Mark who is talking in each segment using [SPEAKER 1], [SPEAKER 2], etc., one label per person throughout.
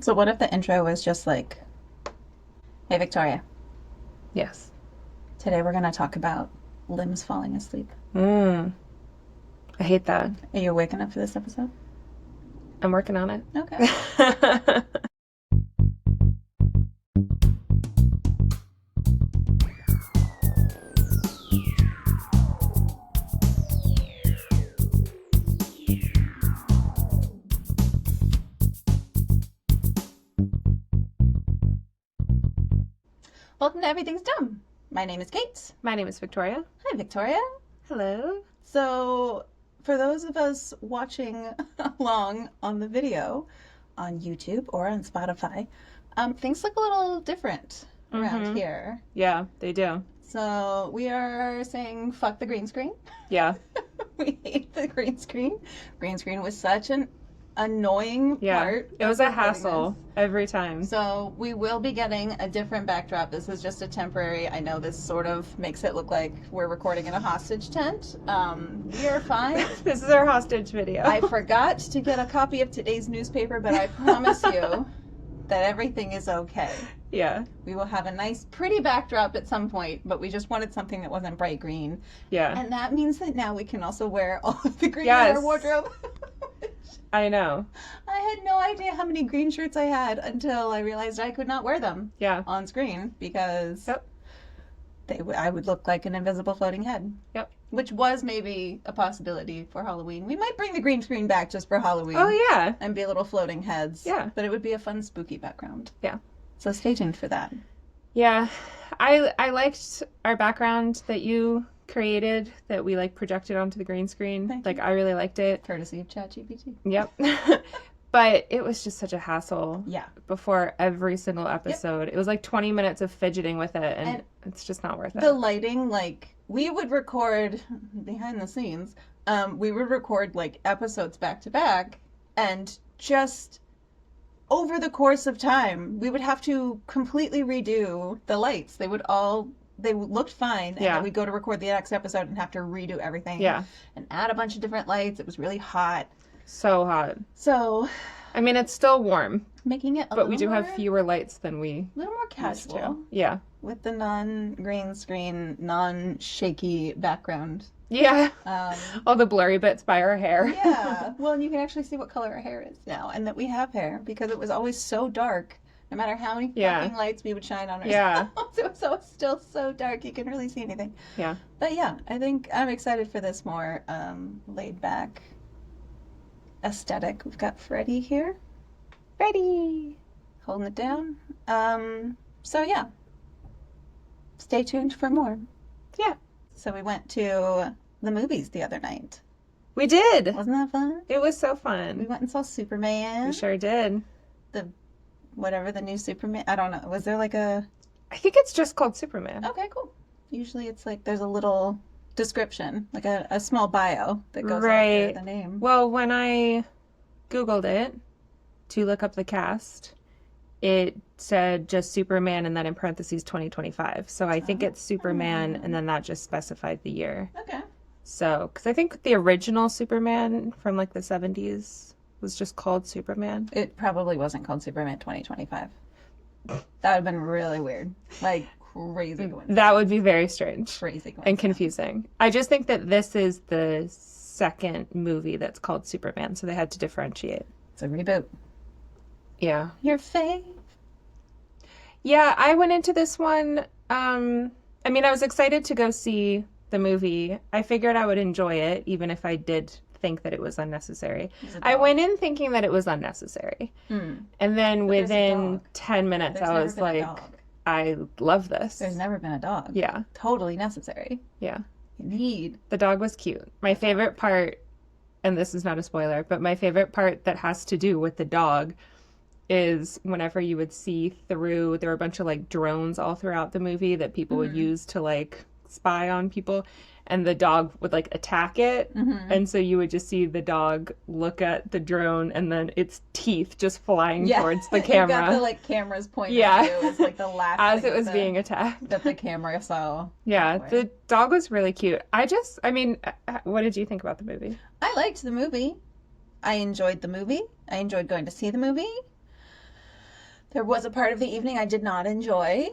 [SPEAKER 1] So what if the intro was just like, hey, Victoria,
[SPEAKER 2] Yes.
[SPEAKER 1] today we're going to talk about limbs falling asleep.
[SPEAKER 2] Mm, I hate that.
[SPEAKER 1] Are you awake enough for this episode?
[SPEAKER 2] I'm working on
[SPEAKER 1] Okay.
[SPEAKER 2] it.
[SPEAKER 1] Welcome to Everything's Dumb. My name is Kate.
[SPEAKER 2] My name is Victoria.
[SPEAKER 1] Hi, Victoria.
[SPEAKER 2] Hello.
[SPEAKER 1] So, for those of us watching along on the video on YouTube or on Spotify, things look a little different around here.
[SPEAKER 2] Yeah, they do.
[SPEAKER 1] So, we are saying fuck the green screen.
[SPEAKER 2] Yeah.
[SPEAKER 1] We hate the green screen. Green screen was such an annoying
[SPEAKER 2] Yeah.
[SPEAKER 1] part.
[SPEAKER 2] It was
[SPEAKER 1] of
[SPEAKER 2] a
[SPEAKER 1] recording
[SPEAKER 2] hassle every time.
[SPEAKER 1] this. So we will be getting a different backdrop. This is just a temporary. I know this sort of makes it look like we're recording in a hostage tent. We are fine.
[SPEAKER 2] This is our hostage video.
[SPEAKER 1] I forgot to get a copy of today's newspaper, but I promise you that everything is okay.
[SPEAKER 2] Yeah.
[SPEAKER 1] We will have a nice, pretty backdrop at some point, but we just wanted something that wasn't bright green.
[SPEAKER 2] Yeah.
[SPEAKER 1] And that means that now we can also wear all of the green in
[SPEAKER 2] Yes.
[SPEAKER 1] our wardrobe.
[SPEAKER 2] I know.
[SPEAKER 1] I had no idea how many green shirts I had until I realized I could not wear them
[SPEAKER 2] Yeah.
[SPEAKER 1] on screen because
[SPEAKER 2] Yep.
[SPEAKER 1] I would look like an invisible floating head.
[SPEAKER 2] Yep.
[SPEAKER 1] Which was maybe a possibility for Halloween. We might bring the green screen back just for Halloween.
[SPEAKER 2] Oh, yeah.
[SPEAKER 1] And be little floating heads.
[SPEAKER 2] Yeah.
[SPEAKER 1] But it would be a fun, spooky background.
[SPEAKER 2] Yeah.
[SPEAKER 1] So stay tuned for that.
[SPEAKER 2] Yeah. I liked our background that you created that we like projected onto the green screen.
[SPEAKER 1] Thank
[SPEAKER 2] Like
[SPEAKER 1] you.
[SPEAKER 2] I really liked it.
[SPEAKER 1] Courtesy of ChatGPT.
[SPEAKER 2] Yep. But it was just such a hassle
[SPEAKER 1] Yeah.
[SPEAKER 2] before every single episode. It was like 20 minutes of fidgeting with it, and it's just not worth it.
[SPEAKER 1] The lighting, like, we would record behind the scenes, we would record like episodes back to back, and just over the course of time, we would have to completely redo the lights. They looked fine, and
[SPEAKER 2] Yeah.
[SPEAKER 1] then we'd go to record the next episode and have to redo everything.
[SPEAKER 2] Yeah.
[SPEAKER 1] And add a bunch of different lights. It was really hot.
[SPEAKER 2] So hot.
[SPEAKER 1] So,
[SPEAKER 2] I mean, it's still warm,
[SPEAKER 1] making it a
[SPEAKER 2] but we do
[SPEAKER 1] little
[SPEAKER 2] have
[SPEAKER 1] more,
[SPEAKER 2] fewer lights than we
[SPEAKER 1] little more
[SPEAKER 2] used to.
[SPEAKER 1] casual
[SPEAKER 2] Yeah.
[SPEAKER 1] with the non-green screen, non-shaky background.
[SPEAKER 2] Yeah.
[SPEAKER 1] Um,
[SPEAKER 2] All the blurry bits by our hair.
[SPEAKER 1] Yeah. Well, and you can actually see what color our hair is now, and that we have hair because it was always so dark. No matter how many
[SPEAKER 2] Yeah.
[SPEAKER 1] fucking lights we would shine on
[SPEAKER 2] Yeah.
[SPEAKER 1] ourselves, it was always still so dark you couldn't really see anything.
[SPEAKER 2] Yeah.
[SPEAKER 1] But yeah, I think I'm excited for this more laid back aesthetic. We've got Freddie here. Freddie! Holding it down. So yeah. Stay tuned for more.
[SPEAKER 2] Yeah.
[SPEAKER 1] So we went to the movies the other night.
[SPEAKER 2] We did.
[SPEAKER 1] Wasn't that fun?
[SPEAKER 2] It was so
[SPEAKER 1] We
[SPEAKER 2] fun.
[SPEAKER 1] went and saw Superman.
[SPEAKER 2] We sure did.
[SPEAKER 1] Whatever the new Superman. I don't know. Was there like a...
[SPEAKER 2] I think it's just called Superman.
[SPEAKER 1] Okay, cool. Usually it's like there's a little description, like a small bio that goes
[SPEAKER 2] Right.
[SPEAKER 1] after the name.
[SPEAKER 2] Well, when I Googled it to look up the cast, it said just Superman and then in parentheses 2025. So I think it's Superman and then that just specified the year.
[SPEAKER 1] Okay.
[SPEAKER 2] So, because I think the original Superman from like the 70s was just called Superman.
[SPEAKER 1] It probably wasn't called Superman 2025. That would have been really weird. Like crazy going.
[SPEAKER 2] That would be very strange
[SPEAKER 1] Crazy going.
[SPEAKER 2] and confusing. I just think that this is the second movie that's called Superman, so they had to differentiate.
[SPEAKER 1] It's a reboot.
[SPEAKER 2] Yeah.
[SPEAKER 1] Your fave?
[SPEAKER 2] Yeah, I went into this one. I mean, I was excited to go see the movie. I figured I would enjoy it, even if I did think that it was unnecessary.
[SPEAKER 1] There's a
[SPEAKER 2] I
[SPEAKER 1] dog.
[SPEAKER 2] went in thinking that it was unnecessary.
[SPEAKER 1] Hmm.
[SPEAKER 2] And then
[SPEAKER 1] But there's a
[SPEAKER 2] within
[SPEAKER 1] dog.
[SPEAKER 2] 10 minutes,
[SPEAKER 1] There's
[SPEAKER 2] I
[SPEAKER 1] never
[SPEAKER 2] was
[SPEAKER 1] been a
[SPEAKER 2] like,
[SPEAKER 1] dog.
[SPEAKER 2] I love this.
[SPEAKER 1] There's never been a dog.
[SPEAKER 2] Yeah,
[SPEAKER 1] Totally necessary.
[SPEAKER 2] yeah.
[SPEAKER 1] You need.
[SPEAKER 2] The dog was cute. My favorite part, and this is not a spoiler, but my favorite part that has to do with the dog is whenever you would see through, there were a bunch of like drones all throughout the movie that people would use to like spy on people, and the dog would like attack it. And so you would just see the dog look at the drone and then its teeth just flying towards the
[SPEAKER 1] You got
[SPEAKER 2] camera
[SPEAKER 1] the like cameras pointing
[SPEAKER 2] Yeah.
[SPEAKER 1] at you. It's like the last
[SPEAKER 2] as
[SPEAKER 1] thing
[SPEAKER 2] it was
[SPEAKER 1] that
[SPEAKER 2] being attacked.
[SPEAKER 1] that the camera saw.
[SPEAKER 2] Yeah,
[SPEAKER 1] Boy.
[SPEAKER 2] the dog was really cute. I mean, what did you think about the movie?
[SPEAKER 1] I liked the movie. I enjoyed the movie. I enjoyed going to see the movie. There was a part of the evening I did not enjoy.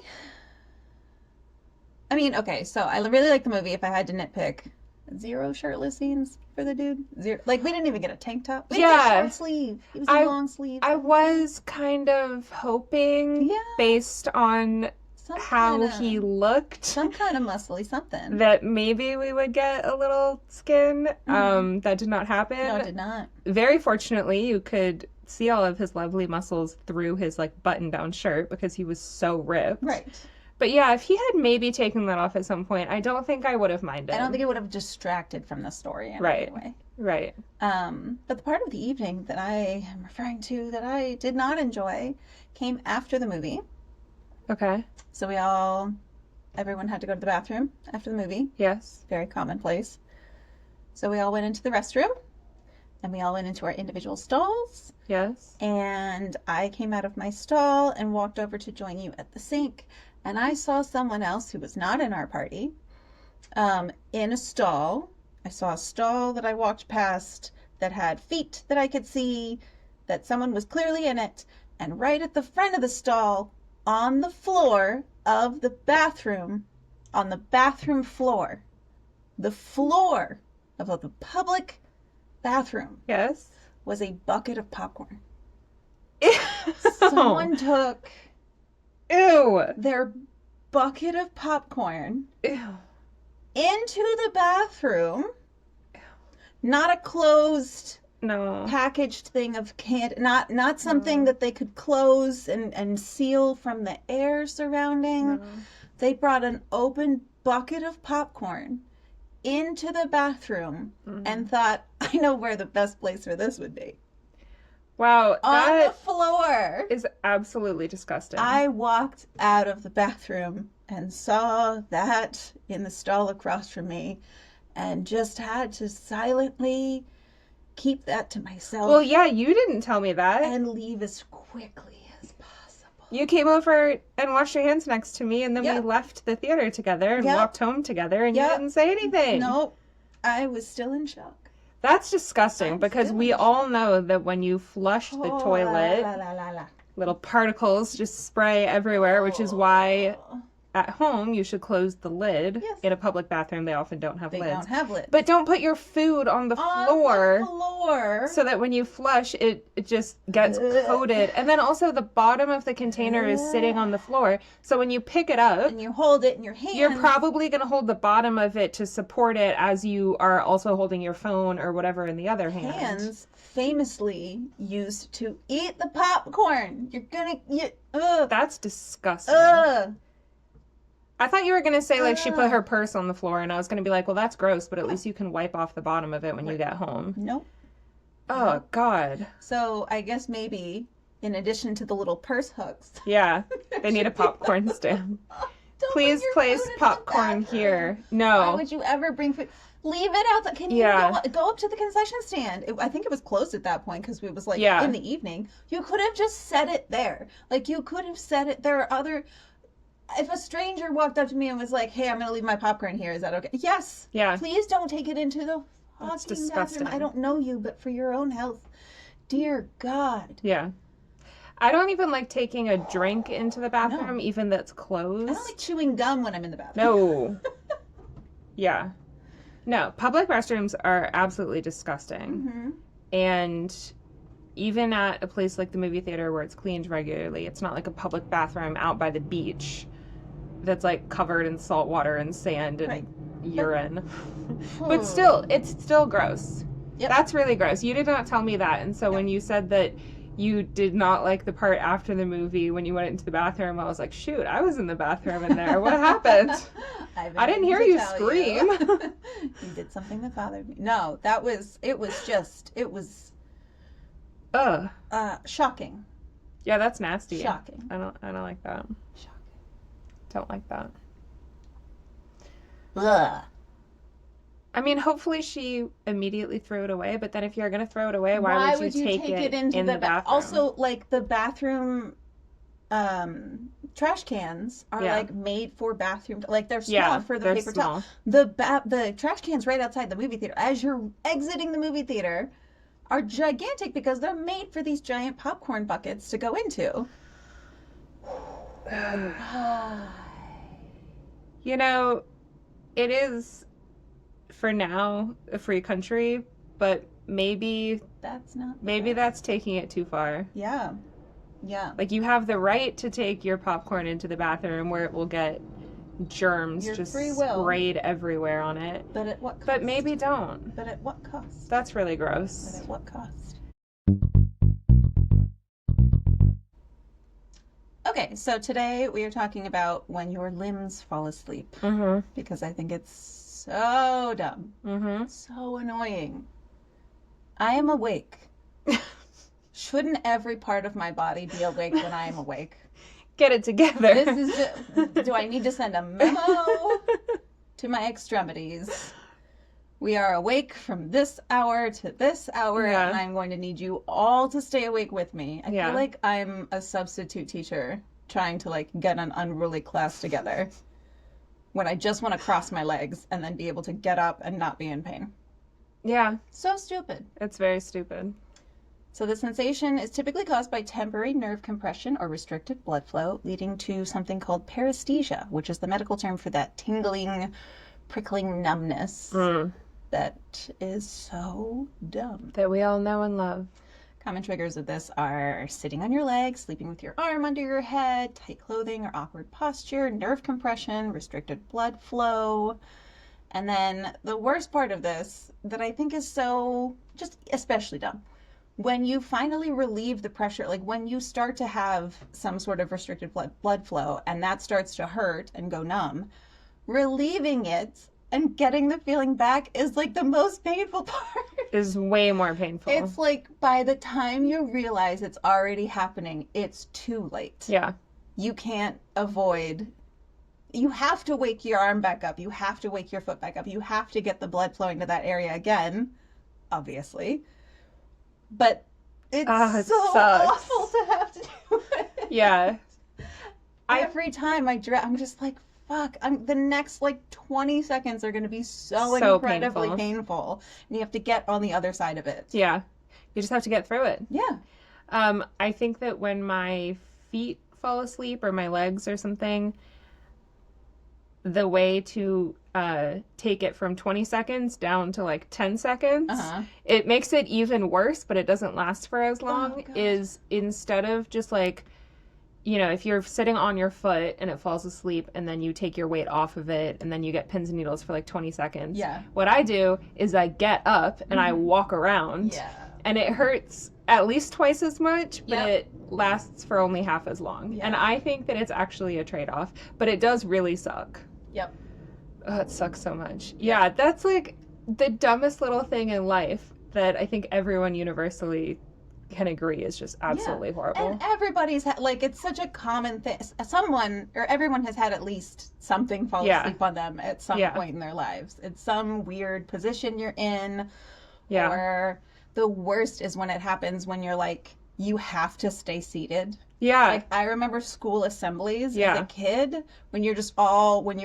[SPEAKER 1] I mean, okay, so I really like the movie. If I had to nitpick, 0 shirtless scenes for the dude. 0, like we didn't even get a tank top. We didn't get a short sleeve. It was a long sleeve.
[SPEAKER 2] I was kind of hoping, based on how he looked,
[SPEAKER 1] some kind of muscly something,
[SPEAKER 2] that maybe we would get a little skin. That did not happen.
[SPEAKER 1] No, it did not.
[SPEAKER 2] Very fortunately, you could see all of his lovely muscles through his like button-down shirt because he was so ripped.
[SPEAKER 1] Right.
[SPEAKER 2] But yeah, if he had maybe taken that off at some point, I don't think I would have minded.
[SPEAKER 1] I don't think it would have distracted from the story in any way.
[SPEAKER 2] Right.
[SPEAKER 1] But the part of the evening that I am referring to that I did not enjoy came after the movie.
[SPEAKER 2] Okay.
[SPEAKER 1] So everyone had to go to the bathroom after the movie.
[SPEAKER 2] Yes.
[SPEAKER 1] Very commonplace. So we all went into the restroom, and we all went into our individual stalls.
[SPEAKER 2] Yes.
[SPEAKER 1] And I came out of my stall and walked over to join you at the sink. And I saw someone else who was not in our party in a stall. I saw a stall that I walked past that had feet that I could see, that someone was clearly in it. And right at the front of the stall, on the floor of the bathroom, on the bathroom floor, the floor of the public bathroom,
[SPEAKER 2] yes,
[SPEAKER 1] was a bucket of popcorn.
[SPEAKER 2] Ew.
[SPEAKER 1] Someone took their bucket of popcorn into the bathroom. Not a closed, packaged thing of candy. Not something that they could close and seal from the air surrounding. No. They brought an open bucket of popcorn into the bathroom and thought, I know where the best place for this would be.
[SPEAKER 2] Wow,
[SPEAKER 1] on the floor
[SPEAKER 2] is absolutely disgusting.
[SPEAKER 1] I walked out of the bathroom and saw that in the stall across from me and just had to silently keep that to myself.
[SPEAKER 2] Well, yeah, you didn't tell me that.
[SPEAKER 1] And leave as quickly as possible.
[SPEAKER 2] You came over and washed your hands next to me, and then we left the theater together and walked home together, and you didn't say anything.
[SPEAKER 1] Nope. I was still in shock.
[SPEAKER 2] That's disgusting because we all know that when you flush the toilet, little particles just spray everywhere, which is why at home you should close the lid.
[SPEAKER 1] Yes.
[SPEAKER 2] In a public bathroom, they often don't have lids.
[SPEAKER 1] They don't have lids.
[SPEAKER 2] But don't put your food on the floor. So that when you flush, it just gets coated. And then also the bottom of the container is sitting on the floor. So when you pick it up
[SPEAKER 1] and you hold it in your hand,
[SPEAKER 2] you're probably going to hold the bottom of it to support it as you are also holding your phone or whatever in the other hand.
[SPEAKER 1] Hands famously used to eat the popcorn. You're gonna
[SPEAKER 2] That's disgusting. I thought you were going to say, like, she put her purse on the floor, and I was going to be like, well, that's gross, but at least you can wipe off the bottom of it when you get home.
[SPEAKER 1] Nope.
[SPEAKER 2] Oh, God.
[SPEAKER 1] So I guess maybe, in addition to the little purse hooks.
[SPEAKER 2] Yeah, they need a popcorn stand. Please place popcorn here. No.
[SPEAKER 1] Why would you ever bring food? Leave it out. Can you go up to the concession stand? I think it was closed at that point because it was, like, in the evening. You could have just set it there. Like, you could have set it. There are other... If a stranger walked up to me and was like, hey, I'm going to leave my popcorn here, is that okay? Yes.
[SPEAKER 2] Yeah.
[SPEAKER 1] Please don't take it into the
[SPEAKER 2] That's disgusting.
[SPEAKER 1] bathroom. I don't know you, but for your own health. Dear God.
[SPEAKER 2] Yeah. I don't even like taking a drink into the bathroom, even that's closed.
[SPEAKER 1] I don't like chewing gum when I'm in the bathroom.
[SPEAKER 2] No. Yeah. No, public restrooms are absolutely disgusting.
[SPEAKER 1] Mm-hmm.
[SPEAKER 2] And even at a place like the movie theater where it's cleaned regularly, it's not like a public bathroom out by the beach that's like covered in salt water and sand and urine. But still, it's still gross. Yep. That's really gross. You did not tell me that. And so when you said that you did not like the part after the movie when you went into the bathroom, I was like, shoot, I was in the bathroom in there. What happened? I didn't hear you scream.
[SPEAKER 1] You did something that bothered me. No, it was shocking.
[SPEAKER 2] Yeah, that's nasty.
[SPEAKER 1] Shocking.
[SPEAKER 2] I don't like that.
[SPEAKER 1] Shocking.
[SPEAKER 2] Don't like that.
[SPEAKER 1] Ugh.
[SPEAKER 2] I mean, hopefully she immediately threw it away, but then if you're going to throw it away, why would you take it into in the bathroom?
[SPEAKER 1] Also, like, the bathroom trash cans are, like, made for bathroom. Like, they're small for the paper towel. The trash cans right outside the movie theater, as you're exiting the movie theater, are gigantic because they're made for these giant popcorn buckets to go into.
[SPEAKER 2] You know, it is, for now, a free country, but maybe
[SPEAKER 1] That's not.
[SPEAKER 2] maybe that's taking it too far.
[SPEAKER 1] Yeah. Yeah.
[SPEAKER 2] Like, you have the right to take your popcorn into the bathroom where it will get germs
[SPEAKER 1] Your
[SPEAKER 2] just
[SPEAKER 1] free will.
[SPEAKER 2] sprayed everywhere on it.
[SPEAKER 1] But at what cost?
[SPEAKER 2] But maybe don't.
[SPEAKER 1] But at what cost?
[SPEAKER 2] That's really
[SPEAKER 1] But
[SPEAKER 2] gross.
[SPEAKER 1] at what cost? Okay, so today we are talking about when your limbs fall asleep.
[SPEAKER 2] Mm-hmm.
[SPEAKER 1] Because I think it's so dumb.
[SPEAKER 2] Mm-hmm.
[SPEAKER 1] So annoying. I am awake. Shouldn't every part of my body be awake when I am awake?
[SPEAKER 2] Get it together.
[SPEAKER 1] This is just, do I need to send a memo to my extremities? We are awake from this hour to this hour,
[SPEAKER 2] Yeah.
[SPEAKER 1] and I'm going to need you all to stay awake with me. I
[SPEAKER 2] Yeah.
[SPEAKER 1] feel like I'm a substitute teacher trying to like get an unruly class together when I just want to cross my legs and then be able to get up and not be in pain.
[SPEAKER 2] Yeah,
[SPEAKER 1] So stupid.
[SPEAKER 2] it's very stupid.
[SPEAKER 1] So the sensation is typically caused by temporary nerve compression or restricted blood flow, leading to something called paresthesia, which is the medical term for that tingling, prickling numbness that is so dumb.
[SPEAKER 2] That we all know and love.
[SPEAKER 1] Common triggers of this are sitting on your legs, sleeping with your arm under your head, tight clothing or awkward posture, nerve compression, restricted blood flow. And then the worst part of this that I think is so just especially dumb, when you finally relieve the pressure, like when you start to have some sort of restricted blood flow and that starts to hurt and go numb, relieving it and getting the feeling back is like the most painful part.
[SPEAKER 2] Is way more painful.
[SPEAKER 1] It's like by the time you realize it's already happening, it's too late.
[SPEAKER 2] Yeah.
[SPEAKER 1] You can't avoid. You have to wake your arm back up. You have to wake your foot back up. You have to get the blood flowing to that area again, obviously. But it's
[SPEAKER 2] it
[SPEAKER 1] so
[SPEAKER 2] sucks.
[SPEAKER 1] awful to have to do it.
[SPEAKER 2] Yeah.
[SPEAKER 1] Every time I'm just like, fuck, the next like 20 seconds are going to be so incredibly painful. And you have to get on the other side of it.
[SPEAKER 2] Yeah. You just have to get through it.
[SPEAKER 1] Yeah.
[SPEAKER 2] I think that when my feet fall asleep or my legs or something, the way to take it from 20 seconds down to like 10 seconds, it makes it even worse, but it doesn't last for as long, is instead of just like, you know, if you're sitting on your foot and it falls asleep and then you take your weight off of it and then you get pins and needles for like 20 seconds.
[SPEAKER 1] Yeah.
[SPEAKER 2] What I do is I get up and I walk around.
[SPEAKER 1] Yeah.
[SPEAKER 2] And it hurts at least twice as much, but it lasts for only half as long.
[SPEAKER 1] Yeah.
[SPEAKER 2] And I think that it's actually a trade-off, but it does really suck.
[SPEAKER 1] Yep.
[SPEAKER 2] Oh, it sucks so much. Yeah, that's like the dumbest little thing in life that I think everyone universally can agree is just absolutely horrible.
[SPEAKER 1] And everybody's like, it's such a common thing. Someone or everyone has had at least something fall asleep on them at some point in their lives. It's some weird position you're in.
[SPEAKER 2] Yeah.
[SPEAKER 1] Or the worst is when it happens when you're like, you have to stay seated.
[SPEAKER 2] Yeah.
[SPEAKER 1] Like, I remember school assemblies as a kid when you're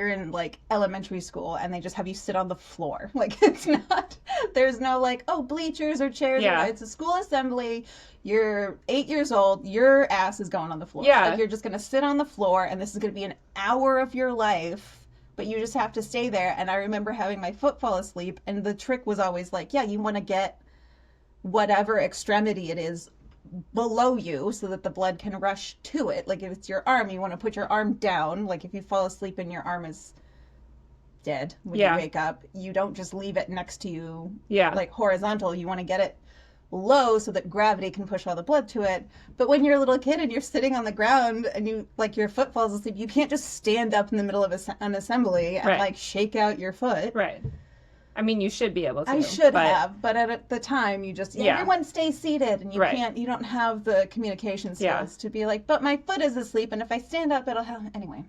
[SPEAKER 1] in like elementary school and they just have you sit on the floor. Like, it's not, there's no like, oh, bleachers or chairs.
[SPEAKER 2] Yeah.
[SPEAKER 1] It's a school assembly. You're 8 years old. Your ass is going on the floor.
[SPEAKER 2] Yeah.
[SPEAKER 1] Like, you're just going to sit on the floor and this is going to be an hour of your life, but you just have to stay there. And I remember having my foot fall asleep and the trick was always like, yeah, you want to get whatever extremity it is below you so that the blood can rush to it. Like if it's your arm, you want to put your arm down. Like if you fall asleep and your arm is dead when you wake up, you don't just leave it next to you like horizontal. You want to get it low so that gravity can push all the blood to it. But when you're a little kid and you're sitting on the ground and you like your foot falls asleep, you can't just stand up in the middle of an assembly and like shake out your foot.
[SPEAKER 2] Right. I mean, you should be able to.
[SPEAKER 1] I should have, but at the time, you just everyone stays seated, and you can't. You don't have the communication skills to be like, but my foot is asleep, and if I stand up, it'll help. Anyway.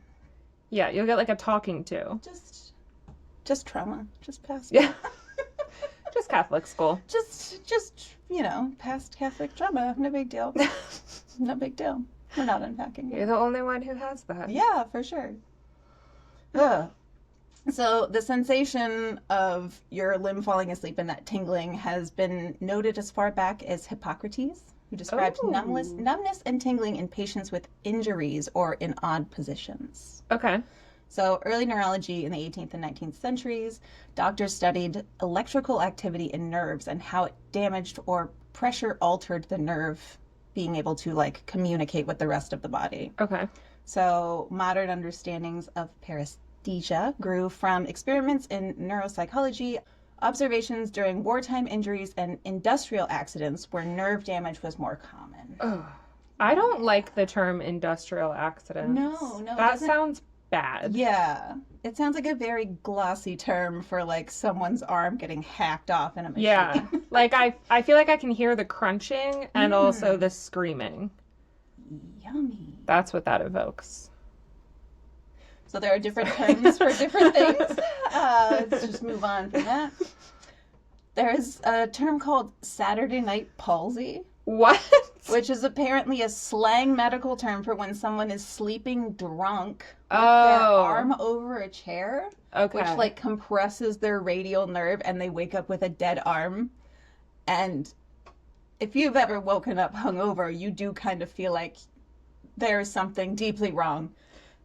[SPEAKER 2] Yeah, you'll get like a talking to.
[SPEAKER 1] Just trauma, just past.
[SPEAKER 2] Yeah. Just Catholic school.
[SPEAKER 1] Just past Catholic trauma. No big deal. No big deal. We're not unpacking.
[SPEAKER 2] You're the only one who has that.
[SPEAKER 1] Yeah, for sure. Ugh. So the sensation of your limb falling asleep and that tingling has been noted as far back as Hippocrates. who described
[SPEAKER 2] Oh.
[SPEAKER 1] numbness and tingling in patients with injuries or in odd positions.
[SPEAKER 2] Okay.
[SPEAKER 1] So, early neurology in the 18th and 19th centuries, doctors studied electrical activity in nerves and how it damaged or pressure altered the nerve being able to like communicate with the rest of the body.
[SPEAKER 2] Okay.
[SPEAKER 1] So, modern understandings of paresthesia grew from experiments in neuropsychology, observations during wartime injuries, and industrial accidents where nerve damage was more common.
[SPEAKER 2] Oh, I don't like the term industrial accidents.
[SPEAKER 1] No, it
[SPEAKER 2] That
[SPEAKER 1] doesn't.
[SPEAKER 2] sounds bad.
[SPEAKER 1] Yeah, it sounds like a very glossy term for like someone's arm getting hacked off in a machine.
[SPEAKER 2] Yeah. Like I feel like I can hear the crunching and also the screaming.
[SPEAKER 1] Yummy.
[SPEAKER 2] That's what that evokes.
[SPEAKER 1] So there are different terms for different things. Let's just move on from that. There's a term called Saturday night palsy,
[SPEAKER 2] What?
[SPEAKER 1] which is apparently a slang medical term for when someone is sleeping drunk with their
[SPEAKER 2] Oh.
[SPEAKER 1] arm over a chair,
[SPEAKER 2] Okay.
[SPEAKER 1] which like compresses their radial nerve and they wake up with a dead arm. And if you've ever woken up hungover, you do kind of feel like there's something deeply wrong.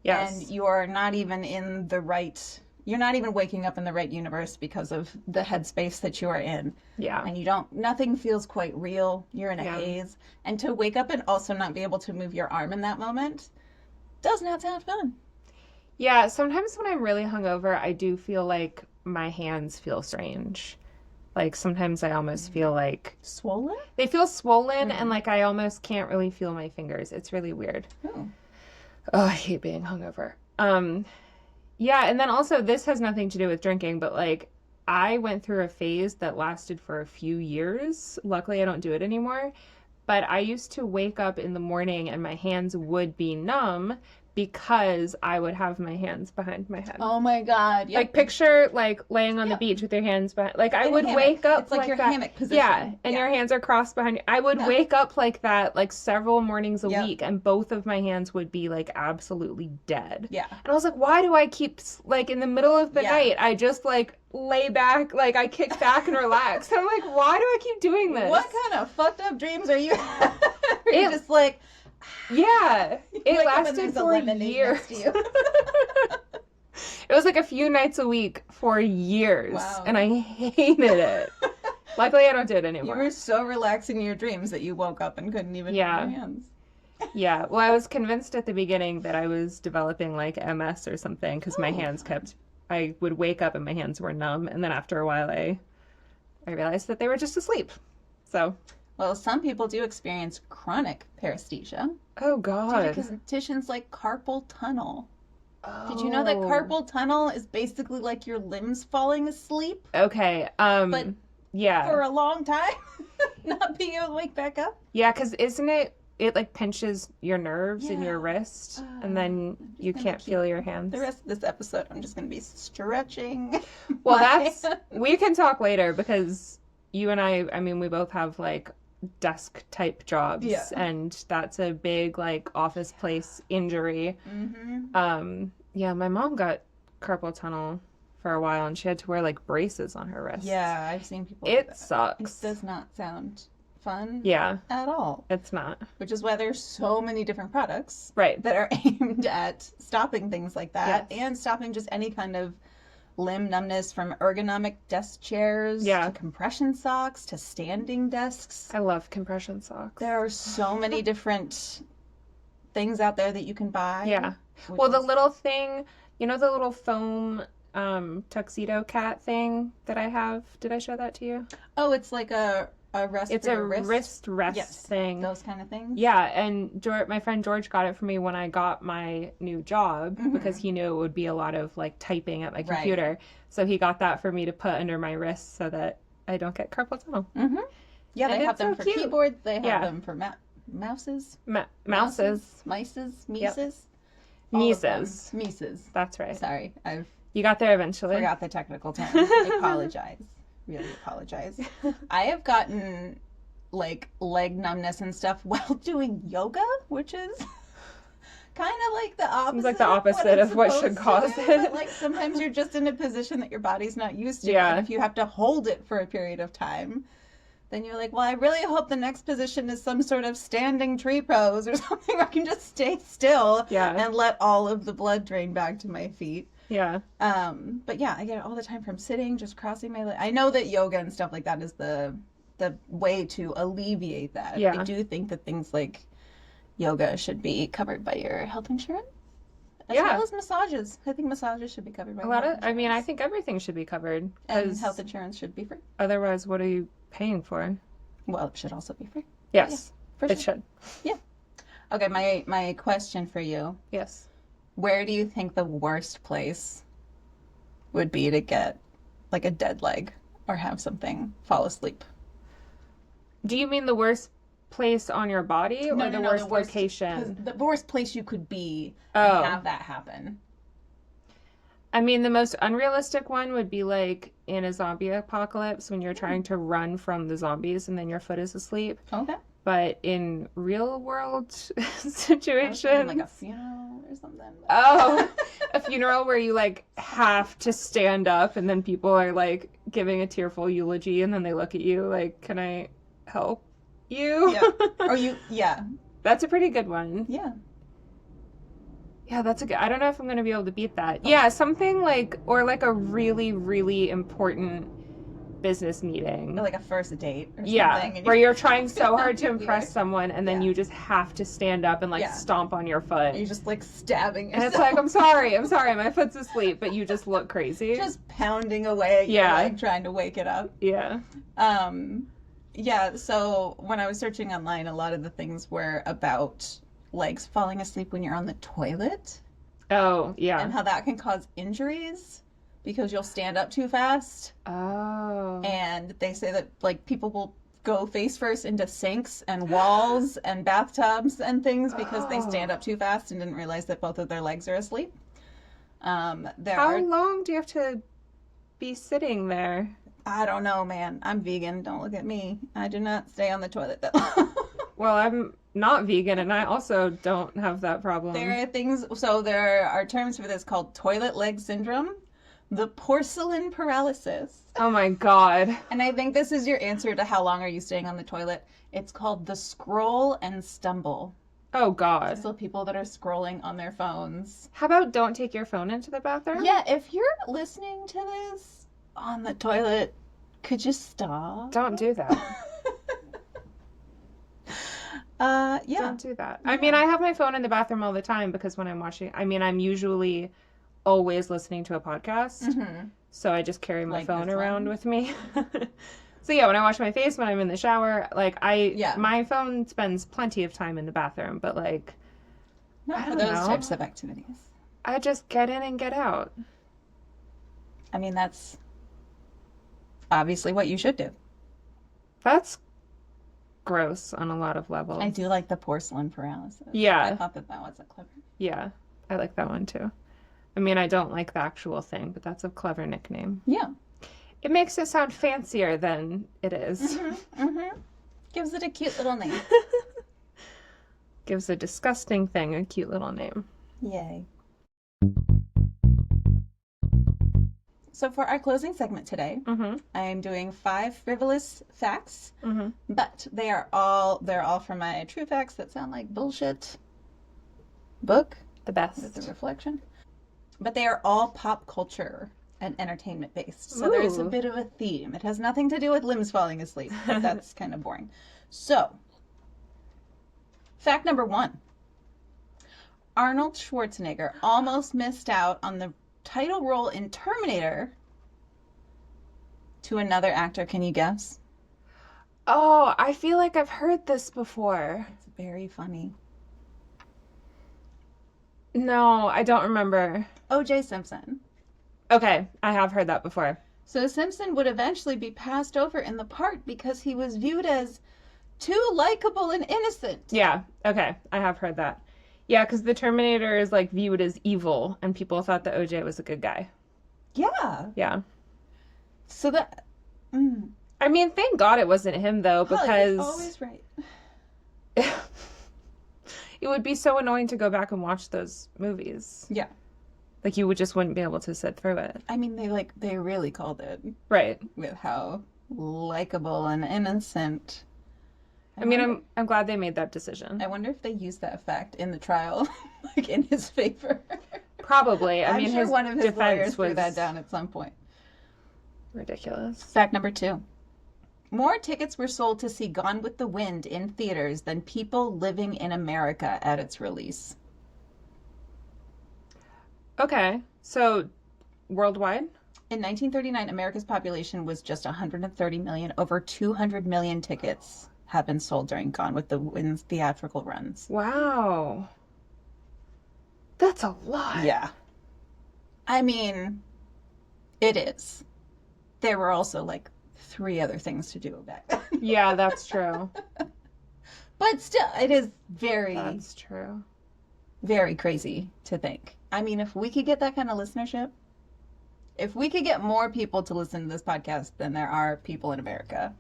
[SPEAKER 2] Yes.
[SPEAKER 1] And you're not even in the right, you're not even waking up in the right universe because of the headspace that you are in.
[SPEAKER 2] Yeah.
[SPEAKER 1] And nothing feels quite real. You're in a haze. And to wake up and also not be able to move your arm in that moment does not sound fun.
[SPEAKER 2] Yeah, sometimes when I'm really hungover, I do feel like my hands feel strange. Like sometimes I almost feel like
[SPEAKER 1] Swollen?
[SPEAKER 2] they feel swollen and like I almost can't really feel my fingers. It's really weird.
[SPEAKER 1] Oh.
[SPEAKER 2] Oh, I hate being hungover. Yeah, and then also this has nothing to do with drinking, but like I went through a phase that lasted for a few years. Luckily, I don't do it anymore. But I used to wake up in the morning and my hands would be numb because I would have my hands behind my head.
[SPEAKER 1] Oh my God. Yep.
[SPEAKER 2] Like picture like laying on the beach with your hands behind. Like I
[SPEAKER 1] In a
[SPEAKER 2] would
[SPEAKER 1] hammock.
[SPEAKER 2] wake up
[SPEAKER 1] It's like your
[SPEAKER 2] that.
[SPEAKER 1] hammock position.
[SPEAKER 2] Yeah, and your hands are crossed behind you. I would wake up like that like several mornings a
[SPEAKER 1] Yep.
[SPEAKER 2] week, and both of my hands would be like absolutely dead.
[SPEAKER 1] Yeah.
[SPEAKER 2] And I was like, why do I keep like in the middle of the night? I just like lay back, like I kick back and relax. I'm like, why do I keep doing this?
[SPEAKER 1] What kind of fucked up dreams are you having? You're just like,
[SPEAKER 2] yeah, it
[SPEAKER 1] wake up and
[SPEAKER 2] lasted
[SPEAKER 1] there's a
[SPEAKER 2] for
[SPEAKER 1] lemonade
[SPEAKER 2] years.
[SPEAKER 1] next to you.
[SPEAKER 2] It was like a few nights a week for years,
[SPEAKER 1] Wow.
[SPEAKER 2] and I hated it. Luckily, I don't do it
[SPEAKER 1] You
[SPEAKER 2] anymore.
[SPEAKER 1] were so relaxing in your dreams that you woke up and couldn't even move your hands.
[SPEAKER 2] Yeah, well, I was convinced at the beginning that I was developing like MS or something because my hands I would wake up and my hands were numb, and then after a while I realized that they were just asleep. So,
[SPEAKER 1] Well, some people do experience chronic paresthesia
[SPEAKER 2] oh
[SPEAKER 1] due
[SPEAKER 2] God.
[SPEAKER 1] to conditions like carpal tunnel. Did you know that carpal tunnel is basically like your limbs falling asleep
[SPEAKER 2] Okay,
[SPEAKER 1] But
[SPEAKER 2] yeah.
[SPEAKER 1] for a long time, not being able to wake back up?
[SPEAKER 2] Yeah, because isn't it like pinches your nerves in your wrist, and then you
[SPEAKER 1] gonna
[SPEAKER 2] can't
[SPEAKER 1] keep
[SPEAKER 2] feel your hands?
[SPEAKER 1] The rest of this episode, I'm just going to be stretching.
[SPEAKER 2] Well, we can talk later because you and I mean, we both have like desk type jobs, and that's a big like office place injury. Yeah, my mom got carpal tunnel for a while, and she had to wear like braces on her wrists.
[SPEAKER 1] Yeah, I've seen people.
[SPEAKER 2] It sucks.
[SPEAKER 1] It does not sound fun.
[SPEAKER 2] Yeah,
[SPEAKER 1] at all.
[SPEAKER 2] it's not.
[SPEAKER 1] Which is why there's so many different products
[SPEAKER 2] Right.
[SPEAKER 1] that are aimed at stopping things like that
[SPEAKER 2] Yes.
[SPEAKER 1] and stopping just any kind of limb numbness, from ergonomic desk chairs to compression socks to standing desks.
[SPEAKER 2] I love compression socks.
[SPEAKER 1] There are so many different things out there that you can buy.
[SPEAKER 2] Yeah. Well, the little thing, you know, the little foam tuxedo cat thing that I have. Did I show that to you?
[SPEAKER 1] Oh, it's like a rest.
[SPEAKER 2] It's
[SPEAKER 1] for
[SPEAKER 2] a
[SPEAKER 1] your
[SPEAKER 2] wrist rest thing.
[SPEAKER 1] Those kind of things.
[SPEAKER 2] Yeah, and my friend George got it for me when I got my new job because he knew it would be a lot of like typing at my computer. So he got that for me to put under my wrist so that I don't get carpal tunnel.
[SPEAKER 1] Yeah,
[SPEAKER 2] And
[SPEAKER 1] they have
[SPEAKER 2] it's
[SPEAKER 1] them
[SPEAKER 2] so
[SPEAKER 1] for
[SPEAKER 2] cute.
[SPEAKER 1] keyboards. They have them for mouses.
[SPEAKER 2] Mouses.
[SPEAKER 1] Mices.
[SPEAKER 2] Yep.
[SPEAKER 1] Mises.
[SPEAKER 2] Mises.
[SPEAKER 1] Mises.
[SPEAKER 2] That's right.
[SPEAKER 1] Sorry, I've
[SPEAKER 2] You got there eventually.
[SPEAKER 1] forgot the technical term. I apologize. Really apologize. I have gotten like leg numbness and stuff while doing yoga, which is kind of like the opposite.
[SPEAKER 2] Seems like the opposite of what should cause
[SPEAKER 1] it.
[SPEAKER 2] it.
[SPEAKER 1] But, like sometimes you're just in a position that your body's not used to,
[SPEAKER 2] Yeah.
[SPEAKER 1] and if you have to hold it for a period of time, then you're like, well, I really hope the next position is some sort of standing tree pose or something where I can just stay still and let all of the blood drain back to my feet.
[SPEAKER 2] Yeah.
[SPEAKER 1] But yeah, I get it all the time from sitting, just crossing my legs. I know that yoga and stuff like that is the way to alleviate that.
[SPEAKER 2] Yeah.
[SPEAKER 1] I do think that things like yoga should be covered by your health insurance. As well as massages. I think massages should be covered by
[SPEAKER 2] I think everything should be covered.
[SPEAKER 1] And health insurance should be free.
[SPEAKER 2] Otherwise, what are you paying for?
[SPEAKER 1] Well, it should also be free.
[SPEAKER 2] Yes,
[SPEAKER 1] for sure.
[SPEAKER 2] it should.
[SPEAKER 1] Yeah. Okay, my question for you.
[SPEAKER 2] Yes.
[SPEAKER 1] Where do you think the worst place would be to get like a dead leg or have something fall asleep?
[SPEAKER 2] Do you mean the worst place on your body or the worst location?
[SPEAKER 1] The worst place you could be and have that happen.
[SPEAKER 2] I mean, the most unrealistic one would be like in a zombie apocalypse when you're trying to run from the zombies and then your foot is asleep.
[SPEAKER 1] Okay.
[SPEAKER 2] But in real world situations,
[SPEAKER 1] like a funeral or something.
[SPEAKER 2] Oh, a funeral where you like have to stand up and then people are like giving a tearful eulogy and then they look at you like, can I help you?
[SPEAKER 1] Yeah.
[SPEAKER 2] That's a pretty good one.
[SPEAKER 1] Yeah.
[SPEAKER 2] Yeah, that's a good. I don't know if I'm going to be able to beat that. Yeah, something like, or like a really, really important business meeting.
[SPEAKER 1] Or like a first date or something.
[SPEAKER 2] Yeah, where you're trying so hard to impress someone and then you just have to stand up and like stomp on your foot.
[SPEAKER 1] You're just like stabbing yourself.
[SPEAKER 2] And it's like, I'm sorry, my foot's asleep, but you just look crazy.
[SPEAKER 1] Just pounding away at your leg, trying to wake it up.
[SPEAKER 2] Yeah.
[SPEAKER 1] Yeah, so when I was searching online, a lot of the things were about legs falling asleep when you're on the toilet.
[SPEAKER 2] Oh, yeah.
[SPEAKER 1] And how that can cause injuries because you'll stand up too fast.
[SPEAKER 2] Oh.
[SPEAKER 1] And they say that like people will go face first into sinks and walls and bathtubs and things because they stand up too fast and didn't realize that both of their legs are asleep. How
[SPEAKER 2] long do you have to be sitting there?
[SPEAKER 1] I don't know, man. I'm vegan. Don't look at me. I do not stay on the toilet that long.
[SPEAKER 2] Well, I'm not vegan, and I also don't have that problem.
[SPEAKER 1] There are terms for this called toilet leg syndrome, the porcelain paralysis.
[SPEAKER 2] Oh my God.
[SPEAKER 1] And I think this is your answer to how long are you staying on the toilet. It's called the scroll and stumble.
[SPEAKER 2] Oh God.
[SPEAKER 1] So people that are scrolling on their phones.
[SPEAKER 2] How about don't take your phone into the bathroom?
[SPEAKER 1] Yeah, if you're listening to this on the toilet, could you stop?
[SPEAKER 2] Don't do that.
[SPEAKER 1] Yeah.
[SPEAKER 2] Don't do that. I mean, I have my phone in the bathroom all the time because when I'm watching, I'm usually always listening to a podcast. Mm-hmm. So I just carry my phone around with me. So yeah, when I wash my face, when I'm in the shower, my phone spends plenty of time in the bathroom, but like,
[SPEAKER 1] not for those types of activities.
[SPEAKER 2] I just get in and get out.
[SPEAKER 1] I mean, that's obviously what you should do.
[SPEAKER 2] That's gross on a lot of levels.
[SPEAKER 1] I do like the porcelain paralysis.
[SPEAKER 2] Yeah.
[SPEAKER 1] I thought that wasn't clever.
[SPEAKER 2] Yeah, I like that one too. I mean, I don't like the actual thing, but that's a clever nickname.
[SPEAKER 1] Yeah.
[SPEAKER 2] It makes it sound fancier than it is.
[SPEAKER 1] Mm-hmm. Mm-hmm. Gives it a cute little name.
[SPEAKER 2] Gives a disgusting thing a cute little name.
[SPEAKER 1] Yay. So for our closing segment today, I am doing 5 frivolous facts, but they're all from my True Facts that sound like bullshit book.
[SPEAKER 2] The best.
[SPEAKER 1] With a reflection. But they are all pop culture and entertainment based. So there's a bit of a theme. It has nothing to do with limbs falling asleep, but that's kind of boring. So, fact number 1. Arnold Schwarzenegger almost missed out on the title role in Terminator to another actor. Can you guess?
[SPEAKER 2] Oh, I feel like I've heard this before.
[SPEAKER 1] It's very funny.
[SPEAKER 2] No, I don't remember.
[SPEAKER 1] O.J. Simpson.
[SPEAKER 2] Okay, I have heard that before.
[SPEAKER 1] So Simpson would eventually be passed over in the part because he was viewed as too likable and innocent.
[SPEAKER 2] Yeah, okay, I have heard that. Yeah, because the Terminator is like viewed as evil, and people thought that OJ was a good guy.
[SPEAKER 1] Yeah.
[SPEAKER 2] Yeah.
[SPEAKER 1] So that.
[SPEAKER 2] I mean, thank God it wasn't him though, because
[SPEAKER 1] always right.
[SPEAKER 2] It would be so annoying to go back and watch those movies.
[SPEAKER 1] Yeah.
[SPEAKER 2] Like you just wouldn't be able to sit through it.
[SPEAKER 1] I mean, they really called it
[SPEAKER 2] right
[SPEAKER 1] with how likable and innocent.
[SPEAKER 2] I mean, I'm glad they made that decision.
[SPEAKER 1] I wonder if they used that fact in the trial, like in his favor.
[SPEAKER 2] Probably. I
[SPEAKER 1] I'm
[SPEAKER 2] mean,
[SPEAKER 1] sure
[SPEAKER 2] his
[SPEAKER 1] one of his lawyers
[SPEAKER 2] defense
[SPEAKER 1] threw
[SPEAKER 2] was
[SPEAKER 1] that down at some point.
[SPEAKER 2] ridiculous.
[SPEAKER 1] Fact number 2. More tickets were sold to see Gone with the Wind in theaters than people living in America at its release.
[SPEAKER 2] Okay, so worldwide?
[SPEAKER 1] In 1939, America's population was just 130 million. Over 200 million tickets have been sold during Gone with the Wind's theatrical runs.
[SPEAKER 2] Wow. That's a lot.
[SPEAKER 1] Yeah. I mean, it is. There were also like 3 other things to do back then.
[SPEAKER 2] Yeah, that's true.
[SPEAKER 1] But still, it is very,
[SPEAKER 2] That's true.
[SPEAKER 1] very crazy to think. I mean, if we could get that kind of listenership, if we could get more people to listen to this podcast than there are people in America,